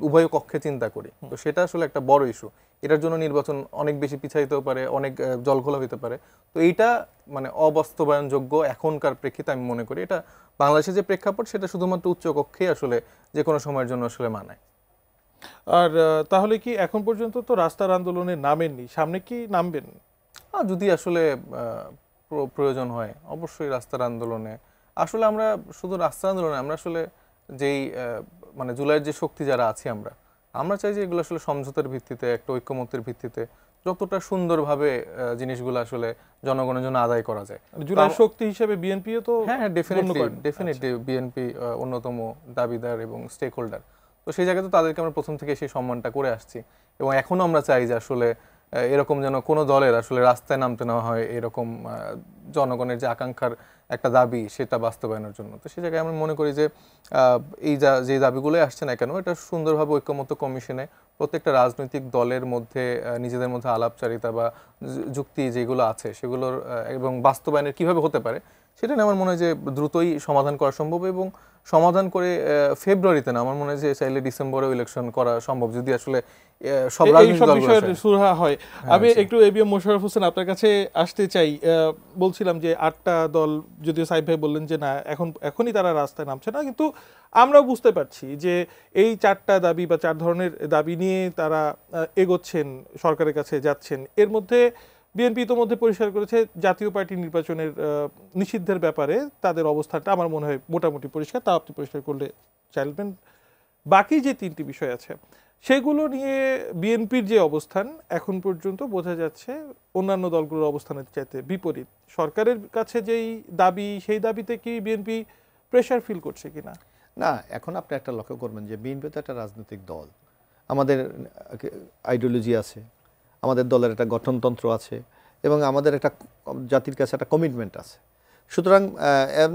উভয় পক্ষে চিন্তা করি। তো সেটা আসলে একটা বড় ইস্যু। এটার জন্য নির্বাচন অনেক বেশি পিছাইতেও পারে, অনেক জলঘোলা হতে পারে। তো এইটা মানে অবাস্তবায়নযোগ্য এখনকার প্রেক্ষিতে আমি মনে করি। এটা বাংলাদেশের যে প্রেক্ষাপট সেটা শুধুমাত্র উচ্চ কক্ষে আসলে যে কোনো সময়ের জন্য আসলে মানায়। আর তাহলে কি এখন পর্যন্ত তো রাস্তার আন্দোলনে নামেননি, সামনে কি নামবেন? যদি আসলে প্রয়োজন হয় অবশ্যই রাস্তার আন্দোলনে। আসলে আমরা শুধু রাস্তার আন্দোলনে, আমরা আসলে যেই মানে জুলাইয়ের যে শক্তি যারা আছি আমরা চাই যে এগুলো আসলে সমঝোতার ভিত্তিতে, একটা ঐক্যমত্যের ভিত্তিতে যতটা সুন্দরভাবে জিনিসগুলো আসলে জনগণের জন্য আদায় করা যায়। জুলাই শক্তি হিসেবে বিএনপিও তো হ্যাঁ ডেফিনেটলি বিএনপি অন্যতম দাবিদার এবং স্টেক হোল্ডার। তো সেই জায়গায় তো তাদেরকে আমরা প্রথম থেকে সেই সম্মানটা করে আসছি এবং এখনো আমরা চাই যে আসলে এরকম যেন কোনো দলের আসলে রাস্তায় নামতে না হয়, এরকম জনগণের যে আকাঙ্ক্ষার একটা দাবি সেটা বাস্তবায়নের জন্য। তো সেই জায়গায় আমরা মনে করি যে এই যে দাবিগুলো আসছে না কেন, এটা সুন্দরভাবে ঐক্যমত্য কমিশনে প্রত্যেকটা রাজনৈতিক দলের মধ্যে নিজেদের মধ্যে আলাপচারিতা বা যুক্তি যেগুলো আছে সেগুলোর এবং বাস্তবায়নের কিভাবে হতে পারে সেটা নিয়ে আমার মনে হয় যে দ্রুতই সমাধান করা সম্ভব, এবং সমাধান করে ফেব্রুয়ারিতে না, আমার মনে হয় যে চাইলে ডিসেম্বরেও ইলেকশন করা সম্ভব যদি আসলে সব রাজনৈতিক দলগুলো সুরাহা হয়। আমি একটু এবিএম মোশাররফ হোসেন আপনার কাছে আসতে চাই। বলছিলাম যে 8টা দল, যদিও সাইফ ভাই বললেন যে না এখনই তারা রাস্তায় নামছে না, কিন্তু আমরাও বুঝতে পারছি যে এই 4টা দাবি বা 4 ধরনের দাবি নিয়ে তারা এগোচ্ছেন, সরকারের কাছে যাচ্ছেন। এর মধ্যে বিএনপি ইতোমধ্যে পরিষ্কার করেছে জাতীয় পার্টি নির্বাচনের নিষিদ্ধের ব্যাপারে তাদের অবস্থানটা আমার মনে হয় মোটামুটি পরিষ্কার, তা আপনি পরিষ্কার করলে চাইবেন। বাকি যে 3টি বিষয় আছে সেগুলো নিয়ে বিএনপির যে অবস্থান এখন পর্যন্ত বোঝা যাচ্ছে অন্যান্য দলগুলোর অবস্থানের চাইতে বিপরীত। সরকারের কাছে যেই দাবি, সেই দাবিতে কি বিএনপি প্রেশার ফিল করছে কিনা? না, এখন আপনি একটা লক্ষ্য করবেন যে বিএনপি তো একটা রাজনৈতিক দল, আমাদের আইডিওলজি আছে, আমাদের দলের একটা গঠনতন্ত্র আছে এবং আমাদের একটা জাতির কাছে একটা কমিটমেন্ট আছে। সুতরাং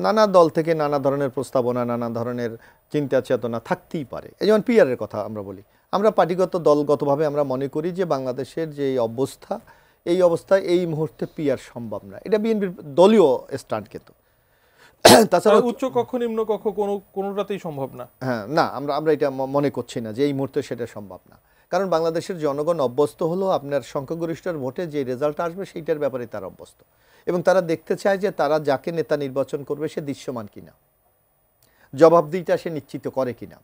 নানা দল থেকে নানা ধরনের প্রস্তাবনা, নানা ধরনের চিন্তা চেতনা থাকতেই পারে। এই যেমন পিআরের কথা আমরা বলি, আমরা পার্টিগত দলগতভাবে আমরা মনে করি যে বাংলাদেশের যে অবস্থা, এই অবস্থায় এই মুহূর্তে পিআর সম্ভব না। এটা বিএনপির দলীয় স্ট্যান্ড। কিন্তু তাছাড়া উচ্চ কক্ষ নিম্ন কক্ষ কোনোটাতেই সম্ভব না। হ্যাঁ, না, আমরা এটা মনে করছি না যে এই মুহূর্তে সেটা সম্ভব না। কারণ বাংলাদেশের জনগণ অভ্যস্ত হলো আপনার সংখ্যাগরিষ্ঠের ভোটে যে রেজাল্ট আসবে সেইটার ব্যাপারে তারা অভ্যস্ত, এবং তারা দেখতে চায় যে তারা যাকে নেতা নির্বাচন করবে সে দৃশ্যমান কিনা, জবাবদিহিতা সে নিশ্চিত করে কিনা।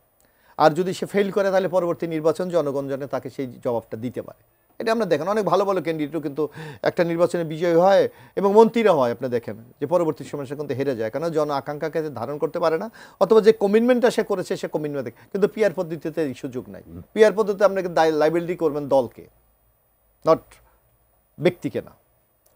আর যদি সে ফেল করে তাহলে পরবর্তী নির্বাচন জনগণ যেন তাকে সেই জবাবটা দিতে পারে। এটা আমরা দেখেন অনেক ভালো ভালো ক্যান্ডিডেটও কিন্তু একটা নির্বাচনে বিজয়ী হয় এবং মন্ত্রীরা হয়, আপনি দেখেন যে পরবর্তী সময় সে কিন্তু হেরে যায়, কারণ জন আকাঙ্ক্ষাকে ধারণ করতে পারে না, অথবা যে কমিটমেন্টটা সে করেছে সে কমিটমেন্ট। কিন্তু পিআর পদ্ধতিতে এই সুযোগ নাই। পিআর পদ্ধতিতে আপনাকে লাইবিলিটি করবেন দলকে, নট ব্যক্তিকে না।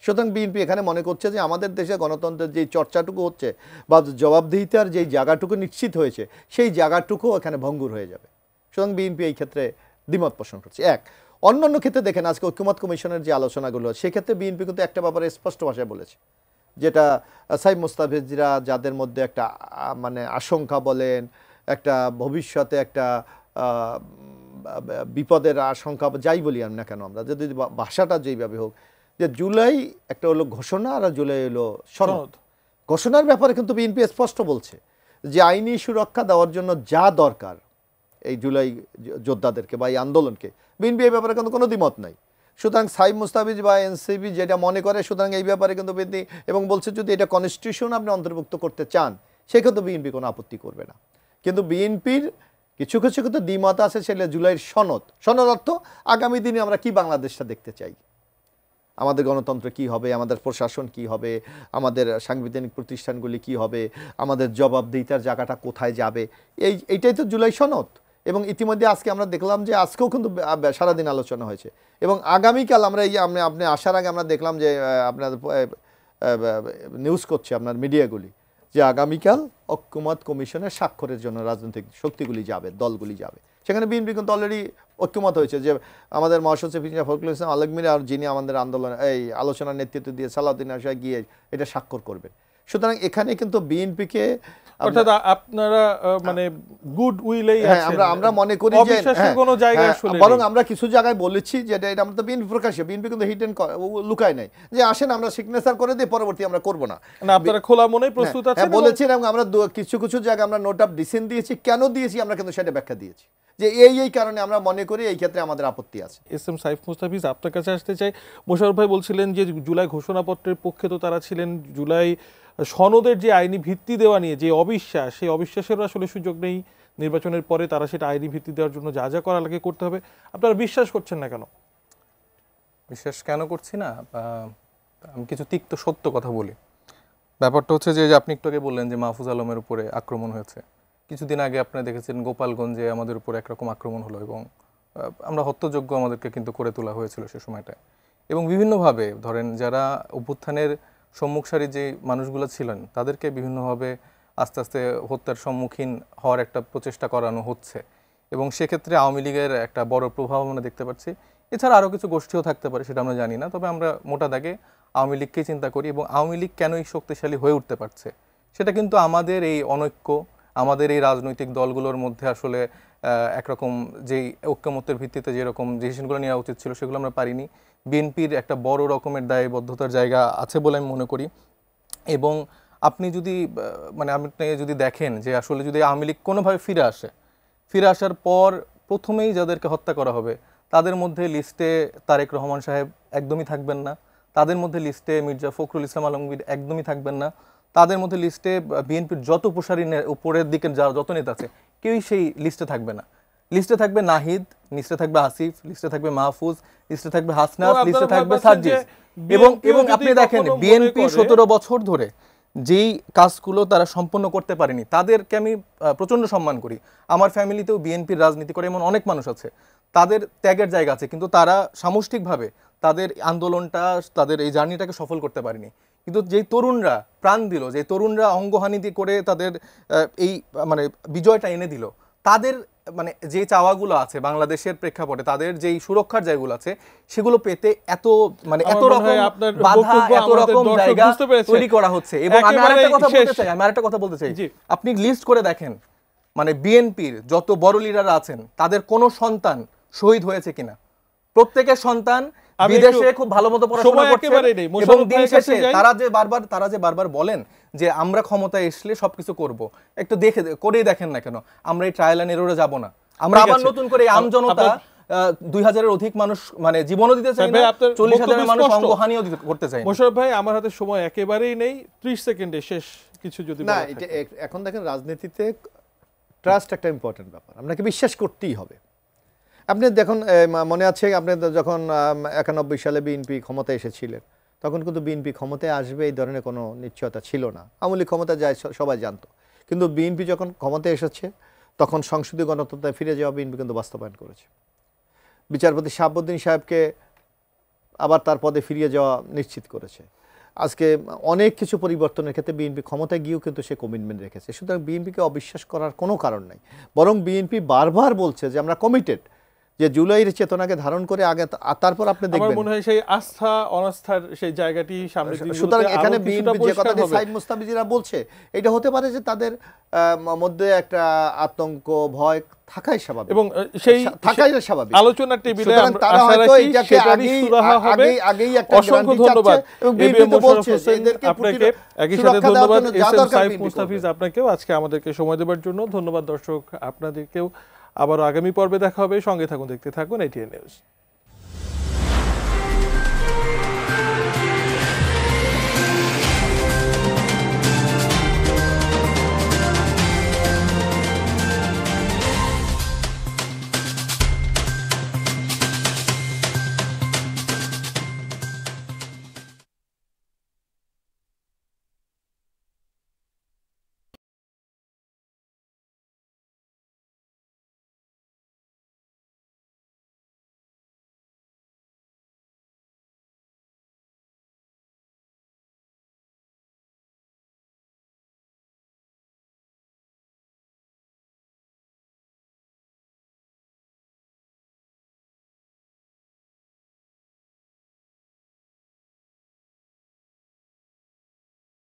সুতরাং বিএনপি এখানে মনে করছে যে আমাদের দেশে গণতন্ত্রের যেই চর্চাটুকু হচ্ছে বা জবাবদিহিতার যেই জায়গাটুকু নিশ্চিত হয়েছে সেই জায়গাটুকু এখানে ভঙ্গুর হয়ে যাবে। সুতরাং বিএনপি এই ক্ষেত্রে দ্বিমত পোষণ করছে। অন্যান্য ক্ষেত্রে দেখেন আজকে ঐক্যমত্য কমিশনের যে আলোচনাগুলো, সেক্ষেত্রে বিএনপি কিন্তু একটা ব্যাপারে স্পষ্ট ভাষায় বলেছে, যেটা সাইফ মুস্তাফিজরা যাদের মধ্যে একটা মানে আশঙ্কা বলেন, একটা ভবিষ্যতে একটা বিপদের আশঙ্কা যাই বলি না কেন, আমরা যদি ভাষাটা যেইভাবে হোক, যে জুলাই একটা হলো ঘোষণা আর জুলাই হলো সনদ। ঘোষণার ব্যাপারে কিন্তু বিএনপি স্পষ্ট বলছে যে আইনি সুরক্ষা দেওয়ার জন্য যা দরকার এই জুলাই যোদ্ধাদেরকে বা এই আন্দোলনকে, বিএনপি এই ব্যাপারে কিন্তু কোনো দ্বিমত নাই। সুতরাং সাইফ মুস্তাফিজ বা এনসিপি যেটা মনে করে, সুতরাং এই ব্যাপারে কিন্তু বিএনপি এবং বলছে যদি এটা কনস্টিটিউশন আপনি অন্তর্ভুক্ত করতে চান সেক্ষেত্রে বিএনপি কোনো আপত্তি করবে না। কিন্তু বিএনপির কিছু কিছু কিন্তু দ্বিমত আছে, সেটা জুলাইয়ের সনদ অর্থ আগামী দিনে আমরা কি বাংলাদেশটা দেখতে চাই, আমাদের গণতন্ত্র কি হবে, আমাদের প্রশাসন কি হবে, আমাদের সাংবিধানিক প্রতিষ্ঠানগুলি কি হবে, আমাদের জবাবদিহিতার জায়গাটা কোথায় যাবে, এইটাই তো জুলাই সনদ। এবং ইতিমধ্যে আজকে আমরা দেখলাম যে আজকেও কিন্তু সারাদিন আলোচনা হয়েছে, এবং আগামীকাল আমরা এই যে আপনি আসার আগে আমরা দেখলাম যে আপনার নিউজ করছে আপনার মিডিয়াগুলি যে আগামীকাল ঐক্যমত্য কমিশনের স্বাক্ষরের জন্য রাজনৈতিক শক্তিগুলি যাবে, দলগুলি যাবে। সেখানে বিএনপি কিন্তু অলরেডি ঐক্যমত হয়েছে যে আমাদের মহাসচিব ইঞ্জিনিয়ার ফখরুল ইসলাম আলমগীর আর যিনি আমাদের আন্দোলন এই আলোচনার নেতৃত্ব দিয়ে সালাউদ্দিন আশা গিয়ে এটা স্বাক্ষর করবেন। সুতরাং এখানে কিন্তু বিএনপিকে অর্থাৎ আপনারা মানে গুড উইলেই আছেন, আমরা মনে করি যে অবিশ্বাসের কোনো জায়গা আসলে বরং আমরা কিছু জায়গায় বলেছি যে এটা আমরা তো বিএনপি প্রকাশ্যে, বিএনপি কিন্তু হিডেন লুকায় নাই যে আসেন আমরা সিগনেচার করে দিই, পরবর্তী আমরা করব না। আপনারা খোলা মনেই প্রস্তুত আছেন বলেছেন, এবং আমরা কিছু কিছু জায়গায় আমরা নোট অফ ডিসেন্ট দিয়েছি। কেন দিয়েছি আমরা কিন্তু সেটা ব্যাখ্যা দিয়েছি যে এই কারণে আমরা মনে করি এই ক্ষেত্রে আমাদের আপত্তি আছে। এস এম সাইফ মুস্তাফিজ, আপনার কাছে আসতে চাই। মোশাররফ ভাই বলছিলেন যে জুলাই ঘোষণাপত্রের পক্ষে তো তারা ছিলেন, জুলাই সনদের যে আইনি ভিত্তি দেওয়া নিয়ে যে অবিশ্বাস, সেই অবিশ্বাসেরও আসলে সুযোগ নেই। নির্বাচনের পরে তারা সেটা আইনি ভিত্তি দেওয়ার জন্য যা যা করা লাগে করতে হবে। আপনারা বিশ্বাস করছেন না কেন? বিশ্বাস কেন করছি না, আমি কিছু তিক্ত সত্য কথা বলি। ব্যাপারটা হচ্ছে যে আপনি একটু আগে বললেন যে মাহফুজ আলমের উপরে আক্রমণ হয়েছে। কিছুদিন আগে আপনারা দেখেছেন গোপালগঞ্জে আমাদের উপর একরকম আক্রমণ হলো, এবং আমরা হত্যযোগ্য আমাদেরকে কিন্তু করে তোলা হয়েছিল সে সময়টায়। এবং বিভিন্নভাবে ধরেন যারা অভ্যুত্থানের সম্মুখ সারির যে মানুষগুলো ছিলেন তাদেরকে বিভিন্নভাবে আস্তে আস্তে হত্যার সম্মুখীন হওয়ার একটা প্রচেষ্টা করানো হচ্ছে, এবং সেক্ষেত্রে আওয়ামী লীগের একটা বড় প্রভাব আমরা দেখতে পাচ্ছি। এছাড়া আরও কিছু গোষ্ঠীও থাকতে পারে, সেটা আমরা জানি না, তবে আমরা মোটা দাগে আওয়ামী লীগকেই চিন্তা করি। এবং আওয়ামী লীগ কেনই শক্তিশালী হয়ে উঠতে পারছে সেটা কিন্তু আমাদের এই অনৈক্য, আমাদের এই রাজনৈতিক দলগুলোর মধ্যে আসলে একরকম যেই ঐক্যমত্যের ভিত্তিতে যেরকম ডিসিশনগুলো নেওয়া উচিত ছিল সেগুলো আমরা পারিনি। বিএনপির একটা বড় রকমের দায়বদ্ধতার জায়গা আছে বলে আমি মনে করি। এবং আপনি যদি আপনি যদি দেখেন যে আসলে যদি আওয়ামী লীগ কোনোভাবে ফিরে আসার পর প্রথমেই যাদেরকে হত্যা করা হবে তাদের মধ্যে লিস্টে তারেক রহমান সাহেব একদমই থাকবেন না, তাদের মধ্যে লিস্টে মির্জা ফখরুল ইসলাম আলমগীর একদমই থাকবেন না, তাদের মধ্যে লিস্টে বিএনপির যত প্রসারী উপরের দিকের যত নেতা আছে কেউই সেই লিস্টে থাকবে না। লিস্টে থাকবে নাহিদ, লিস্টে থাকবে আসিফ, লিস্টে থাকবে মাহফুজ, লিস্টে থাকবে হাসনাত, লিস্টে থাকবে সাজ্জিদ। এবং আপনি দেখেন বিএনপি 17 বছর ধরে যেই কাজগুলো তারা সম্পন্ন করতে পারেনি তাদেরকে আমি প্রচণ্ড সম্মান করি। আমার ফ্যামিলিতেও বিএনপির রাজনীতি করে এমন অনেক মানুষ আছে, তাদের ত্যাগের জায়গা আছে, কিন্তু তারা সামষ্টিকভাবে তাদের আন্দোলনটা, তাদের এই জার্নিটাকে সফল করতে পারেনি। কিন্তু যেই তরুণরা প্রাণ দিল, যে তরুণরা অঙ্গহানি করে তাদের এই বিজয়টা এনে দিল, তাদের যে চাওয়াগুলো আছে বাংলাদেশের প্রেক্ষাপটে, তাদের যেই সুরক্ষার জায়গাগুলো আছে সেগুলো পেতে এত এত রকম বাধা, এত রকম জায়গা তৈরি করা হচ্ছে। এবং আমি আরেকটা কথা বলতে চাই, আপনি লিস্ট করে দেখেন বিএনপির যত বড় লিডাররা আছেন তাদের কোনো সন্তান শহীদ হয়েছে কিনা। প্রত্যেকের সন্তান বিদেশে খুব ভালো মতো পড়াশোনা করছে, এবং দিন শেষে তারা যে বারবার বলেন যে আমরা ক্ষমতায় আসলে সবকিছু করব, একটু করেই দেখেন না কেন আমরা এই ট্রায়াল এন্ড এররে যাব না। আমরা আবার নতুন করে আমজনতা 2000-এর অধিক মানুষ জীবনও দিতে চাই না, 40,000 মানুষ অঙ্গহানিও করতে চাই না। মোশাররফ ভাই, আমার হাতে সময় একেবারেই নেই, 30 সেকেন্ডে শেষ কিছু যদি না। এখন দেখেন রাজনীতিতে ট্রাস্ট একটা ইম্পর্টেন্ট ব্যাপার, আপনাকে বিশ্বাস করতেই হবে। আপনি দেখুন, মনে আছে আপনি যখন 91 সালে বিএনপি ক্ষমতায় এসেছিলেন তখন কিন্তু বিএনপি ক্ষমতায় আসবে এই ধরনের কোনো নিশ্চয়তা ছিল না। আওয়ামী লীগ ক্ষমতায় যায় সবাই জানতো, কিন্তু বিএনপি যখন ক্ষমতায় এসেছে তখন সংসদীয় গণতন্ত্রে ফিরে যাওয়া বিএনপি কিন্তু বাস্তবায়ন করেছে। বিচারপতি শাহাবুদ্দিন সাহেবকে আবার তার পদে ফিরিয়ে যাওয়া নিশ্চিত করেছে। আজকে অনেক কিছু পরিবর্তনের ক্ষেত্রে বিএনপি ক্ষমতায় গিয়েও কিন্তু সে কমিটমেন্ট রেখেছে। সুতরাং বিএনপিকে অবিশ্বাস করার কোনো কারণ নাই, বরং বিএনপি বারবার বলছে যে আমরা কমিটেড, যে জুলাইয়ের চেতনাকে ধারণ করে আগে, তারপর আপনি দেখবেন আমার মনে হয় সেই আস্থা অনাস্থার সেই জায়গাটি সামনে। সুতরাং এখানে বিএনপি যে কথাটি সাইদ মুস্তাফিজরা বলছে, এটা হতে পারে যে তাদের মধ্যে একটা আতঙ্ক ভয় থাকাই স্বাভাবিক, এবং সেই থাকাই স্বাভাবিক। আলোচনার টেবিলে তারা হয়তো এটাকে আগেই একটা অসংখ্য ধন্যবাদ এবং বিএনপি তো বলছে আপনাকে একই সাথে ধন্যবাদ এস এম সাইফ মুস্তাফিজ, আপনাকেও আজকে আমাদেরকে সময় দেওয়ার জন্য ধন্যবাদ। দর্শক আপনাদেরকেও আবারও আগামী পর্বে দেখা হবে, সঙ্গে থাকুন, দেখতে থাকুন এটিএন নিউজ।